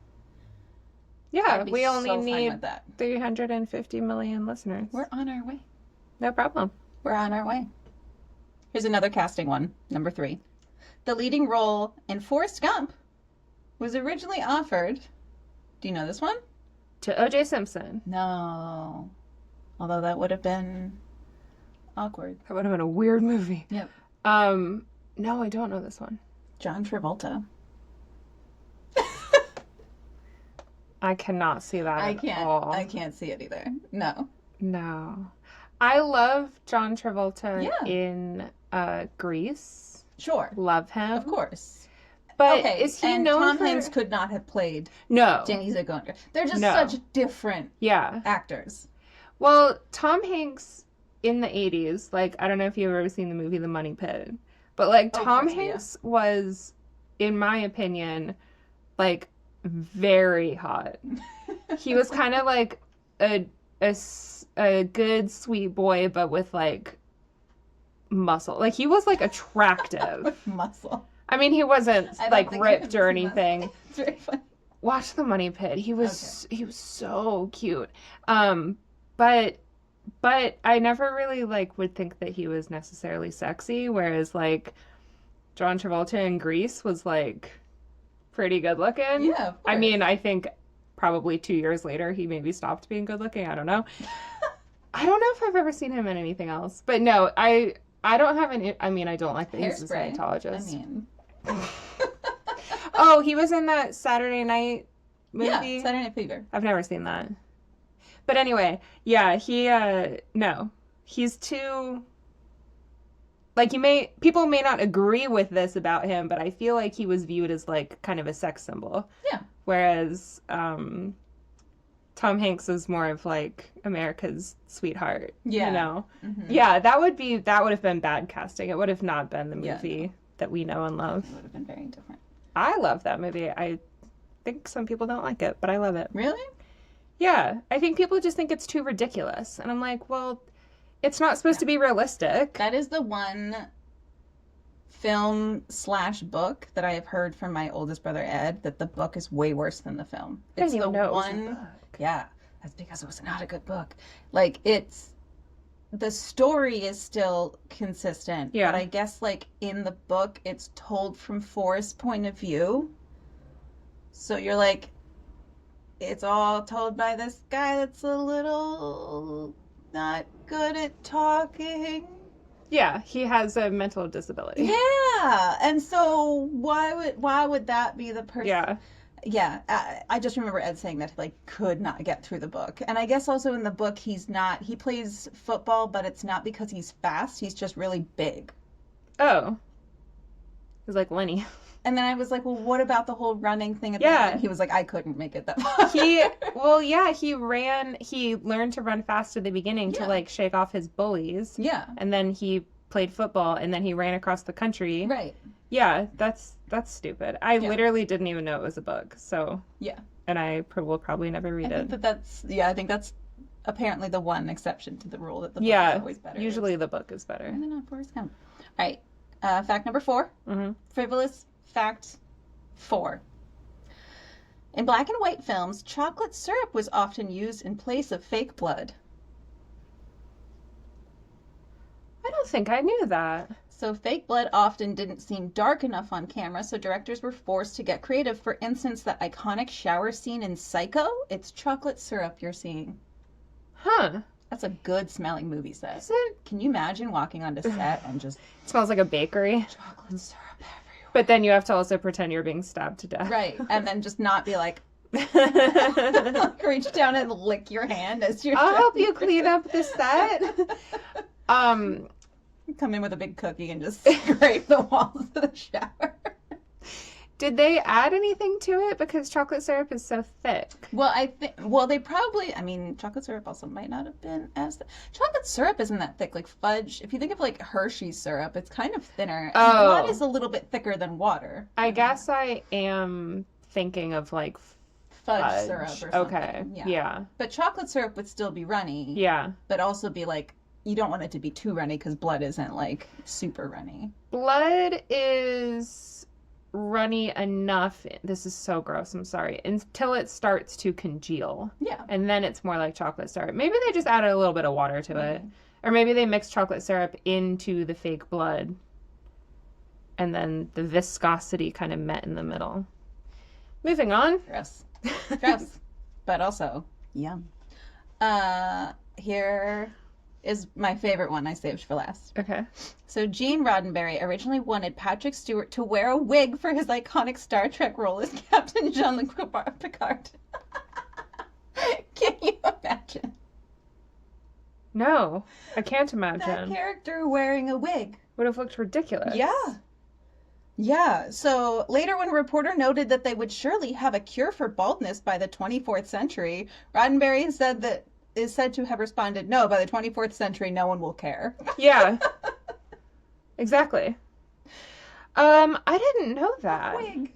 [SPEAKER 2] Yeah,
[SPEAKER 1] I'd be
[SPEAKER 2] we only
[SPEAKER 1] so fine
[SPEAKER 2] need
[SPEAKER 1] with that.
[SPEAKER 2] 350 million listeners.
[SPEAKER 1] We're on our way.
[SPEAKER 2] No problem.
[SPEAKER 1] We're on our way. Here's another casting one, number 3. The leading role in Forrest Gump was originally offered. Do you know this one?
[SPEAKER 2] To O.J. Simpson.
[SPEAKER 1] No. Although that would have been awkward.
[SPEAKER 2] That would have been a weird movie.
[SPEAKER 1] Yep.
[SPEAKER 2] No, I don't know this one.
[SPEAKER 1] John Travolta.
[SPEAKER 2] I cannot see that at all.
[SPEAKER 1] I can't see it either. No.
[SPEAKER 2] No. I love John Travolta
[SPEAKER 1] Yeah.
[SPEAKER 2] in Grease.
[SPEAKER 1] Sure.
[SPEAKER 2] Love him.
[SPEAKER 1] Of course.
[SPEAKER 2] But
[SPEAKER 1] Okay.
[SPEAKER 2] is he
[SPEAKER 1] and
[SPEAKER 2] known
[SPEAKER 1] Tom
[SPEAKER 2] for...
[SPEAKER 1] Hanks could not have played
[SPEAKER 2] No.
[SPEAKER 1] Danny Zagondra. They're just
[SPEAKER 2] No.
[SPEAKER 1] such different
[SPEAKER 2] Yeah.
[SPEAKER 1] actors.
[SPEAKER 2] Well, Tom Hanks in the 80s, like, I don't know if you've ever seen the movie The Money Pit, but, like,
[SPEAKER 1] Oh, of
[SPEAKER 2] Tom
[SPEAKER 1] course, yeah.
[SPEAKER 2] Hanks was, in my opinion, like, very hot. He was kind of like a good, sweet boy, but with, like, muscle. Like, he was, like, attractive.
[SPEAKER 1] Muscle.
[SPEAKER 2] I mean, he wasn't,
[SPEAKER 1] I don't
[SPEAKER 2] like,
[SPEAKER 1] think I
[SPEAKER 2] ripped
[SPEAKER 1] have
[SPEAKER 2] or
[SPEAKER 1] seen that.
[SPEAKER 2] anything.
[SPEAKER 1] It's very funny.
[SPEAKER 2] Watch The Money Pit. He was so cute. But I never really like would think that he was necessarily sexy, whereas like John Travolta in Grease was like pretty good looking.
[SPEAKER 1] Yeah, of
[SPEAKER 2] I
[SPEAKER 1] course.
[SPEAKER 2] mean, I think probably 2 years later he maybe stopped being good looking. I don't know. I don't know if I've ever seen him in anything else. But no, I don't have an I mean, I don't like that he's a
[SPEAKER 1] Hairspray.
[SPEAKER 2] Scientologist.
[SPEAKER 1] I mean,
[SPEAKER 2] Oh, he was in that Saturday Night movie.
[SPEAKER 1] yeah, Saturday Night Fever.
[SPEAKER 2] I've never seen that. But anyway, yeah, no. He's too, like, people may not agree with this about him, but I feel like he was viewed as, like, kind of a sex symbol.
[SPEAKER 1] Yeah.
[SPEAKER 2] Whereas, Tom Hanks is more of, like, America's sweetheart.
[SPEAKER 1] Yeah.
[SPEAKER 2] You know?
[SPEAKER 1] Mhm.
[SPEAKER 2] Yeah, that would have been bad casting. It would have not been the
[SPEAKER 1] Yeah,
[SPEAKER 2] movie that we know and love.
[SPEAKER 1] It would have been very different.
[SPEAKER 2] I love that movie. I think some people don't like it, but I love it.
[SPEAKER 1] Really?
[SPEAKER 2] Yeah, I think people just think it's too ridiculous. And I'm like, well, it's not supposed to be realistic.
[SPEAKER 1] That is the one film/book that I have heard from my oldest brother Ed, that the book is way worse than the film.
[SPEAKER 2] I
[SPEAKER 1] It's
[SPEAKER 2] didn't even
[SPEAKER 1] the
[SPEAKER 2] know it was a
[SPEAKER 1] one.
[SPEAKER 2] book.
[SPEAKER 1] Yeah, that's because it was not a good book. Like, the story is still consistent.
[SPEAKER 2] Yeah.
[SPEAKER 1] But I guess, like, in the book, it's told from Forrest's point of view. So you're like, it's all told by this guy that's a little not good at talking.
[SPEAKER 2] Yeah, he has a mental disability.
[SPEAKER 1] Yeah, and so why would that be the person?
[SPEAKER 2] Yeah.
[SPEAKER 1] Yeah, I just remember Ed saying that he, like, could not get through the book. And I guess also in the book he plays football, but it's not because he's fast, he's just really big.
[SPEAKER 2] Oh. He's like Lenny.
[SPEAKER 1] And then I was like, well, what about the whole running thing at the
[SPEAKER 2] Yeah.
[SPEAKER 1] end? And he was like, I couldn't make it that far.
[SPEAKER 2] He learned to run fast at the beginning to
[SPEAKER 1] Yeah.
[SPEAKER 2] like shake off his bullies.
[SPEAKER 1] Yeah,
[SPEAKER 2] And then he played football and then he ran across the country.
[SPEAKER 1] right.
[SPEAKER 2] Yeah, that's stupid. I literally didn't even know it was a book. So,
[SPEAKER 1] Yeah.
[SPEAKER 2] and I will probably never read
[SPEAKER 1] I think
[SPEAKER 2] it.
[SPEAKER 1] I think that's apparently the one exception to the rule that the book is
[SPEAKER 2] Yeah,
[SPEAKER 1] always better.
[SPEAKER 2] usually the book is better.
[SPEAKER 1] And then not Forrest Gump. All right, fact number 4.
[SPEAKER 2] Mhm.
[SPEAKER 1] Frivolous fact 4. In black and white films, chocolate syrup was often used in place of fake blood.
[SPEAKER 2] I don't think I knew that.
[SPEAKER 1] So fake blood often didn't seem dark enough on camera, so directors were forced to get creative. For instance, the iconic shower scene in Psycho, it's chocolate syrup you're seeing.
[SPEAKER 2] Huh.
[SPEAKER 1] That's a good smelling movie set.
[SPEAKER 2] Is it?
[SPEAKER 1] Can you imagine walking onto set and just
[SPEAKER 2] It smells like a bakery.
[SPEAKER 1] chocolate syrup everywhere?
[SPEAKER 2] But then you have to also pretend you're being stabbed to death.
[SPEAKER 1] Right, and then just not be like, reach down and lick your hand as you're
[SPEAKER 2] I'll help you clean up the set.
[SPEAKER 1] Come in with a big cookie and just scrape the walls of the shower.
[SPEAKER 2] Did they add anything to it? Because chocolate syrup is so thick.
[SPEAKER 1] Well, they probably, I mean, chocolate syrup also might not have been as chocolate syrup isn't that thick. Like fudge, if you think of like Hershey's syrup, it's kind of thinner. And blood is a little bit thicker than water.
[SPEAKER 2] I guess I am thinking of like
[SPEAKER 1] Fudge syrup or something.
[SPEAKER 2] Okay. Yeah.
[SPEAKER 1] But chocolate syrup would still be runny.
[SPEAKER 2] Yeah.
[SPEAKER 1] But also be like, you don't want it to be too runny because blood isn't like super runny.
[SPEAKER 2] Blood is runny enough. This is so gross. I'm sorry. Until it starts to congeal.
[SPEAKER 1] Yeah.
[SPEAKER 2] And then it's more like chocolate syrup. Maybe they just added a little bit of water to it. Or maybe they mixed chocolate syrup into the fake blood. And then the viscosity kind of met in the middle. Moving on.
[SPEAKER 1] Gross. But also, yum. Here is my favorite one I saved for last.
[SPEAKER 2] Okay.
[SPEAKER 1] So Gene Roddenberry originally wanted Patrick Stewart to wear a wig for his iconic Star Trek role as Captain Jean-Luc Picard. Can you imagine?
[SPEAKER 2] No, I can't
[SPEAKER 1] That
[SPEAKER 2] imagine.
[SPEAKER 1] character wearing a wig.
[SPEAKER 2] Would have looked ridiculous.
[SPEAKER 1] Yeah. Yeah, so later when a reporter noted that they would surely have a cure for baldness by the 24th century, Roddenberry is said to have responded, no, by the 24th century, no one will care.
[SPEAKER 2] Yeah. Exactly. I didn't know that.
[SPEAKER 1] Wig.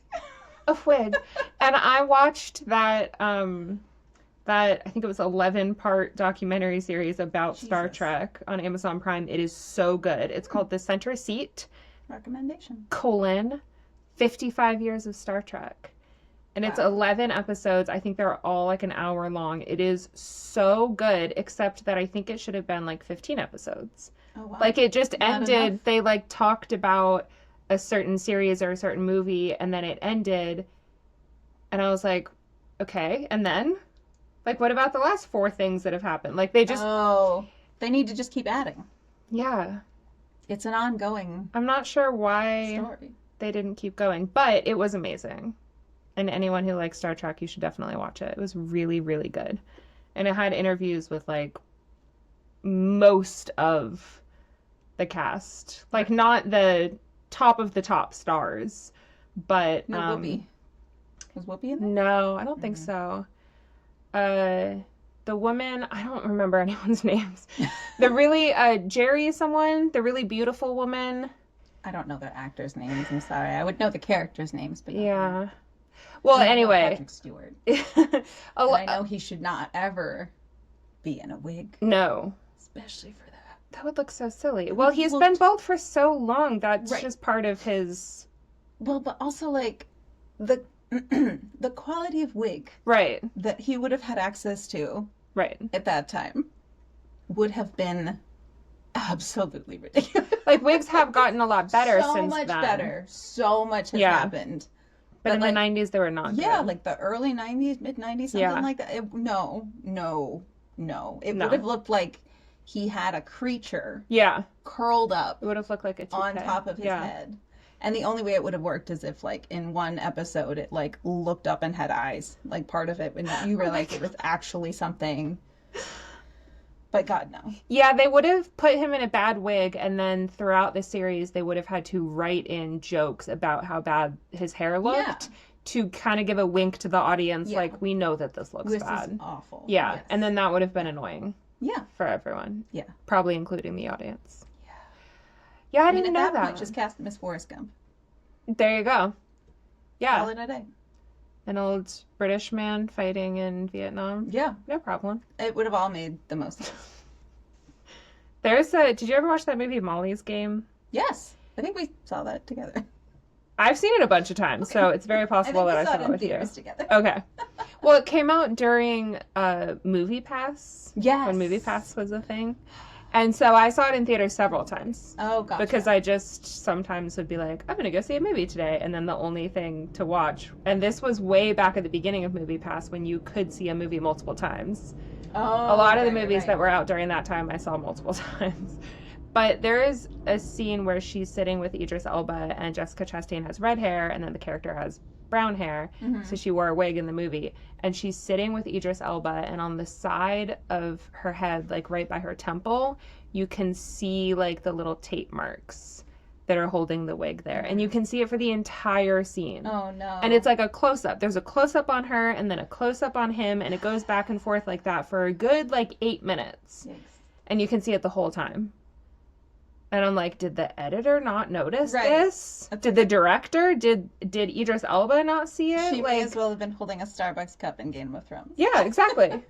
[SPEAKER 2] A wig. And I watched that I think it was 11-part documentary series about Star
[SPEAKER 1] Jesus.
[SPEAKER 2] Trek on Amazon Prime. It is so good. It's called The Center Seat,
[SPEAKER 1] Recommendation.
[SPEAKER 2] 55 years of Star Trek. And it's 11 episodes. I think they're all like an hour long. It is so good, except that I think it should have been like 15 episodes.
[SPEAKER 1] Oh, wow.
[SPEAKER 2] Like it just
[SPEAKER 1] Not
[SPEAKER 2] ended.
[SPEAKER 1] enough.
[SPEAKER 2] They like talked about a certain series or a certain movie, and then it ended. And I was like, okay, and then? Like, what about the last 4 things that have happened? Like, they just...
[SPEAKER 1] Oh, they need to just keep adding.
[SPEAKER 2] Yeah.
[SPEAKER 1] It's an ongoing
[SPEAKER 2] I'm not sure why
[SPEAKER 1] story.
[SPEAKER 2] they didn't keep going, but it was amazing. And anyone who likes Star Trek, you should definitely watch it. It was really, really good. And it had interviews with, like, most of the cast. Like, not the top of the top stars, but...
[SPEAKER 1] No, Whoopi. Was Whoopi in there?
[SPEAKER 2] No, I don't think so. The woman, I don't remember anyone's names. The really, Jerry someone, the really beautiful woman.
[SPEAKER 1] I don't know their actors' names. I'm sorry. I would know the characters' names, but
[SPEAKER 2] Yeah. Well,
[SPEAKER 1] I know
[SPEAKER 2] anyway.
[SPEAKER 1] Patrick Stewart.
[SPEAKER 2] And
[SPEAKER 1] I know he should not ever be in a wig,
[SPEAKER 2] No.
[SPEAKER 1] especially for that.
[SPEAKER 2] That would look so silly. Well, he's
[SPEAKER 1] Well,
[SPEAKER 2] been bald for so long. That's
[SPEAKER 1] Right.
[SPEAKER 2] just part of his...
[SPEAKER 1] Well, but also like the the quality of wig
[SPEAKER 2] Right.
[SPEAKER 1] that he would have had access to
[SPEAKER 2] Right.
[SPEAKER 1] at that time would have been absolutely ridiculous.
[SPEAKER 2] Like, wigs have gotten a lot better
[SPEAKER 1] so
[SPEAKER 2] since
[SPEAKER 1] much
[SPEAKER 2] then.
[SPEAKER 1] better. So much has
[SPEAKER 2] Yeah.
[SPEAKER 1] happened.
[SPEAKER 2] But in
[SPEAKER 1] like,
[SPEAKER 2] the 90s, they were not
[SPEAKER 1] yeah,
[SPEAKER 2] good.
[SPEAKER 1] like the early 90s, mid 90s, something
[SPEAKER 2] Yeah.
[SPEAKER 1] like that. No. It
[SPEAKER 2] No.
[SPEAKER 1] would have looked like he had a creature
[SPEAKER 2] Yeah.
[SPEAKER 1] curled up
[SPEAKER 2] It would have looked like a toupee.
[SPEAKER 1] on top of his head. And the only way it would have worked is if, like, in one episode, it, like, looked up and had eyes. Like, part of it, when you realized it was actually something. But God, no.
[SPEAKER 2] Yeah, they would have put him in a bad wig, and then throughout the series, they would have had to write in jokes about how bad his hair looked to kind of give a wink to the audience,
[SPEAKER 1] Yeah.
[SPEAKER 2] like, we know that this looks
[SPEAKER 1] This
[SPEAKER 2] bad.
[SPEAKER 1] is awful.
[SPEAKER 2] Yeah,
[SPEAKER 1] Yes.
[SPEAKER 2] and then that would have been annoying
[SPEAKER 1] Yeah.
[SPEAKER 2] for everyone.
[SPEAKER 1] Yeah.
[SPEAKER 2] Probably including the audience. Yeah, I
[SPEAKER 1] mean,
[SPEAKER 2] didn't
[SPEAKER 1] at
[SPEAKER 2] know
[SPEAKER 1] that
[SPEAKER 2] that.
[SPEAKER 1] point, just cast him as Forrest Gump.
[SPEAKER 2] There you go. Yeah,
[SPEAKER 1] Call it a day.
[SPEAKER 2] an old British man fighting in Vietnam.
[SPEAKER 1] Yeah.
[SPEAKER 2] No problem.
[SPEAKER 1] It would have all made the most sense.
[SPEAKER 2] Did you ever watch that movie Molly's Game?
[SPEAKER 1] Yes. I think we saw that together.
[SPEAKER 2] I've seen it a bunch of times, so it's very possible that I saw
[SPEAKER 1] it
[SPEAKER 2] it
[SPEAKER 1] in
[SPEAKER 2] with you.
[SPEAKER 1] theaters together.
[SPEAKER 2] Okay. Well, it came out during Movie Pass.
[SPEAKER 1] Yes.
[SPEAKER 2] When Movie Pass was a thing. And so I saw it in theaters several times.
[SPEAKER 1] Oh, gotcha.
[SPEAKER 2] Because I just sometimes would be like, I'm going to go see a movie today. And then the only thing to watch. And this was way back at the beginning of MoviePass when you could see a movie multiple times.
[SPEAKER 1] Oh,
[SPEAKER 2] a lot of the movies that were out during that time I saw multiple times. But there is a scene where she's sitting with Idris Elba and Jessica Chastain has red hair and then the character has brown hair.
[SPEAKER 1] Mm-hmm.
[SPEAKER 2] So she wore a wig in the movie. And she's sitting with Idris Elba and on the side of her head, like right by her temple, you can see like the little tape marks that are holding the wig there. And you can see it for the entire scene.
[SPEAKER 1] Oh, no.
[SPEAKER 2] And it's like a close-up. There's a close-up on her and then a close-up on him. And it goes back and forth like that for a good like 8 minutes.
[SPEAKER 1] Yikes.
[SPEAKER 2] And you can see it the whole time. And I'm like, did the editor not notice
[SPEAKER 1] Right.
[SPEAKER 2] this? Did the director? Did Idris Elba not see it?
[SPEAKER 1] She may as well have been holding a Starbucks cup in Game of Thrones.
[SPEAKER 2] Yeah, exactly.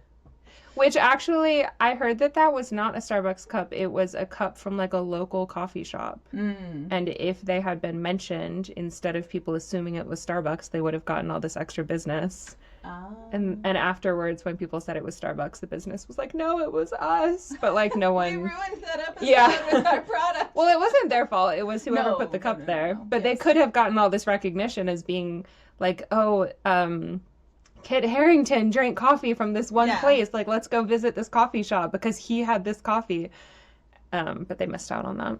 [SPEAKER 2] Which actually, I heard that was not a Starbucks cup. It was a cup from like a local coffee shop.
[SPEAKER 1] Mm.
[SPEAKER 2] And if they had been mentioned, instead of people assuming it was Starbucks, they would have gotten all this extra business.
[SPEAKER 1] Oh.
[SPEAKER 2] And afterwards, when people said it was Starbucks, the business was like, no, it was us. But like no one...
[SPEAKER 1] We ruined that episode
[SPEAKER 2] Yeah.
[SPEAKER 1] with our product.
[SPEAKER 2] Well, it wasn't their fault. It was whoever
[SPEAKER 1] No,
[SPEAKER 2] put the cup
[SPEAKER 1] no,
[SPEAKER 2] there.
[SPEAKER 1] no.
[SPEAKER 2] But they
[SPEAKER 1] Yes.
[SPEAKER 2] could have gotten all this recognition as being like, oh, Kit Harington drank coffee from this one
[SPEAKER 1] Yeah.
[SPEAKER 2] place. Like, let's go visit this coffee shop because he had this coffee. But they missed out on that.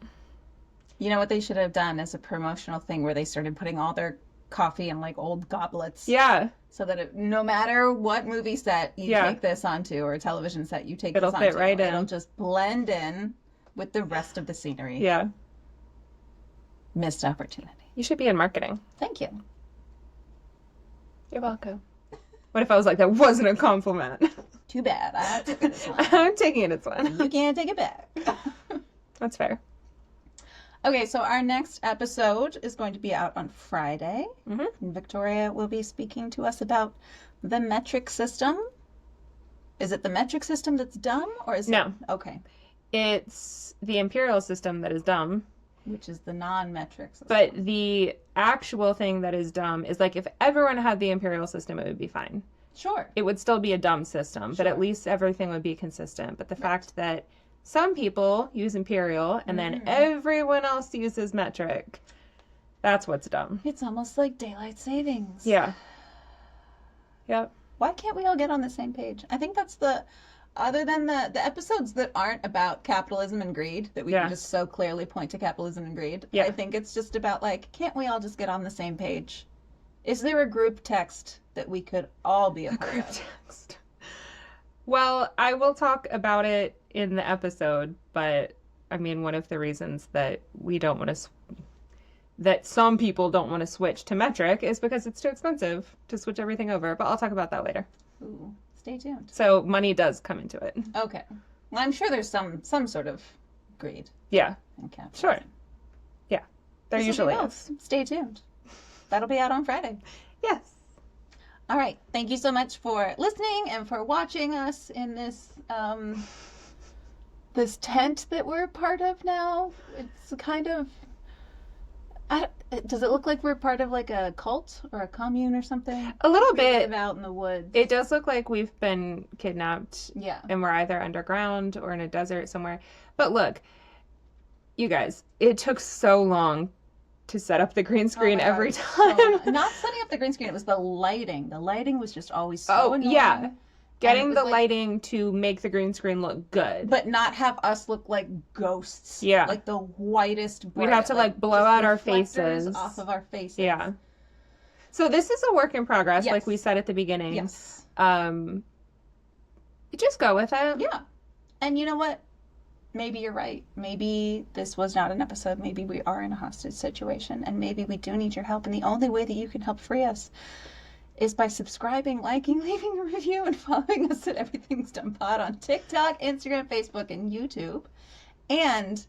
[SPEAKER 1] You know what they should have done as a promotional thing where they started putting all their coffee in like old goblets.
[SPEAKER 2] Yeah.
[SPEAKER 1] So that no matter what movie set you
[SPEAKER 2] Yeah.
[SPEAKER 1] take this onto or television set you take
[SPEAKER 2] It'll
[SPEAKER 1] this
[SPEAKER 2] fit
[SPEAKER 1] onto,
[SPEAKER 2] right in.
[SPEAKER 1] it'll just blend in with the rest of the scenery.
[SPEAKER 2] Yeah.
[SPEAKER 1] Missed opportunity.
[SPEAKER 2] You should be in marketing.
[SPEAKER 1] Thank you.
[SPEAKER 2] You're welcome. What if I was like, that wasn't a compliment?
[SPEAKER 1] Too bad. I took it as one.
[SPEAKER 2] I'm taking it as one.
[SPEAKER 1] You can't take it back.
[SPEAKER 2] That's fair.
[SPEAKER 1] Okay, so our next episode is going to be out on Friday.
[SPEAKER 2] Mhm.
[SPEAKER 1] And Victoria will be speaking to us about the metric system. Is it the metric system that's dumb, or is
[SPEAKER 2] No.
[SPEAKER 1] it... Okay.
[SPEAKER 2] It's the imperial system that is dumb.
[SPEAKER 1] Which is the non-metric system.
[SPEAKER 2] But the actual thing that is dumb is like if everyone had the imperial system, it would be fine.
[SPEAKER 1] Sure.
[SPEAKER 2] It would still be a dumb system, but at
[SPEAKER 1] Sure.
[SPEAKER 2] least everything would be consistent. But the
[SPEAKER 1] Right.
[SPEAKER 2] fact that some people use imperial and then everyone else uses metric, that's what's dumb.
[SPEAKER 1] It's almost like daylight savings.
[SPEAKER 2] Yeah. Yep.
[SPEAKER 1] Why can't we all get on the same page? I think that's other than the episodes that aren't about capitalism and greed, that we
[SPEAKER 2] Yeah.
[SPEAKER 1] can just so clearly point to capitalism and greed.
[SPEAKER 2] Yeah.
[SPEAKER 1] I think it's just about like, can't we all just get on the same page? Is there a group text that we could all be a part
[SPEAKER 2] Group
[SPEAKER 1] of?
[SPEAKER 2] text. Well, I will talk about it in the episode, but I mean, one of the reasons that we don't want to, that some people don't want to switch to metric is because it's too expensive to switch everything over. But I'll talk about that later.
[SPEAKER 1] Ooh, stay tuned.
[SPEAKER 2] So money does come into it.
[SPEAKER 1] Okay. Well, I'm sure there's some sort of greed
[SPEAKER 2] Yeah,
[SPEAKER 1] in capitalism.
[SPEAKER 2] sure. Yeah, there
[SPEAKER 1] This'll
[SPEAKER 2] usually
[SPEAKER 1] be
[SPEAKER 2] is.
[SPEAKER 1] both. Stay tuned. That'll be out on Friday.
[SPEAKER 2] Yes.
[SPEAKER 1] All right. Thank you so much for listening and for watching us in this this tent that we're a part of now. It's kind of... does it look like we're part of like a cult or a commune or something?
[SPEAKER 2] A little
[SPEAKER 1] We
[SPEAKER 2] bit.
[SPEAKER 1] live out in the woods.
[SPEAKER 2] It does look like we've been kidnapped
[SPEAKER 1] Yeah.
[SPEAKER 2] and we're either underground or in a desert somewhere. But look, you guys, it took so long to set up the green screen
[SPEAKER 1] Oh my God,
[SPEAKER 2] every
[SPEAKER 1] it's
[SPEAKER 2] time.
[SPEAKER 1] so- not setting up the green screen. It was the lighting. The lighting was just always so
[SPEAKER 2] Oh,
[SPEAKER 1] annoying.
[SPEAKER 2] yeah. Getting
[SPEAKER 1] was
[SPEAKER 2] the
[SPEAKER 1] like-
[SPEAKER 2] lighting to make the green screen look good.
[SPEAKER 1] But not have us look like ghosts.
[SPEAKER 2] Yeah.
[SPEAKER 1] Like the whitest.
[SPEAKER 2] We'd have to, like, blow
[SPEAKER 1] just
[SPEAKER 2] out our
[SPEAKER 1] reflectors
[SPEAKER 2] faces.
[SPEAKER 1] off of our faces.
[SPEAKER 2] Yeah. So this is a work in progress,
[SPEAKER 1] Yes.
[SPEAKER 2] like we said at the beginning.
[SPEAKER 1] Yes.
[SPEAKER 2] Just go with it.
[SPEAKER 1] Yeah. And you know what? Maybe you're right. Maybe this was not an episode. Maybe we are in a hostage situation. And maybe we do need your help. And the only way that you can help free us is by subscribing, liking, leaving a review, and following us at Everything's Done Pod on TikTok, Instagram, Facebook, and YouTube. And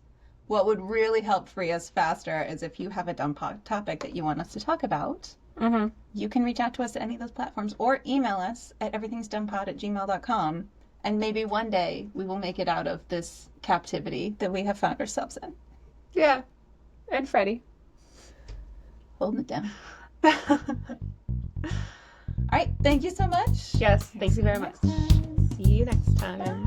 [SPEAKER 1] what would really help free us faster is if you have a dumb topic that you want us to talk about.
[SPEAKER 2] Mm-hmm.
[SPEAKER 1] You can reach out to us at any of those platforms or email us at everythingsdonepod@gmail.com. And maybe one day we will make it out of this captivity that we have found ourselves in.
[SPEAKER 2] Yeah. And Freddie.
[SPEAKER 1] Holding it down. All right. Thank you so much.
[SPEAKER 2] Yes, thank you very much.
[SPEAKER 1] Next time.
[SPEAKER 2] See you next time.